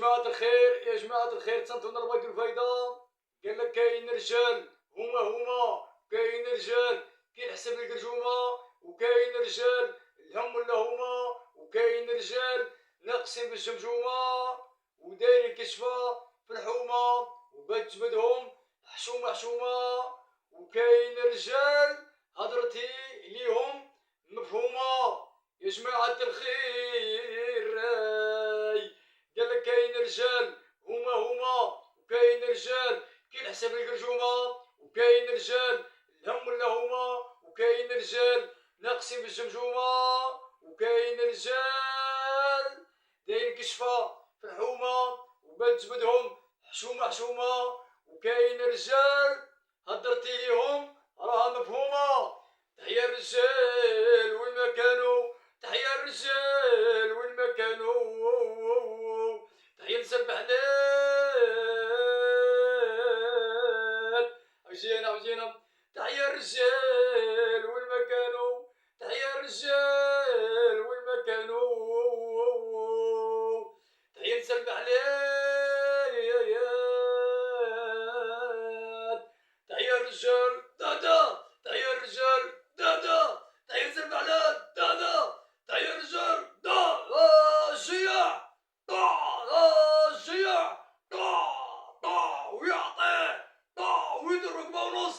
جماعة الخير يا جماعة الخير، تصنتونا البيض الفايدة. قال لك كاين رجال هما كاين رجال كينحسب القرجومة، وكاين رجال الهم ولا هما، وكاين رجال ناقصين بالجمجومة ودايرين كشفة في الحومة وبات جبدهم حشومة. وكاين رجال هضرتي ليهم مفهومة يا جماعة الخير. قالك كاين رجال هما وكاين رجال كينحسب القرجومة، وكاين رجال الهم ولا هما، وكاين رجال ناقصين بالجمجومة، وكاين رجال دايرين كشفة في الحومة وبات جبدهم حشومة. وكاين رجال هدرتي ليهم راها مفهومة. تحيا الرجال وين ما كانوا، تحيا الرجال وين ما كانوا، تحيا نساء البحلال. عجينا تحيا الرجال وين ما كانوا، تحيا الرجال وين ما كانوا، تحيا نساء البحلال. تحيا الرجال دادا، تحيا الرجال دادا، تحيا نساء البحلال دادا، تحيا الرجال دا الشياع الشياع ويعطيه ويدير ركبه ونص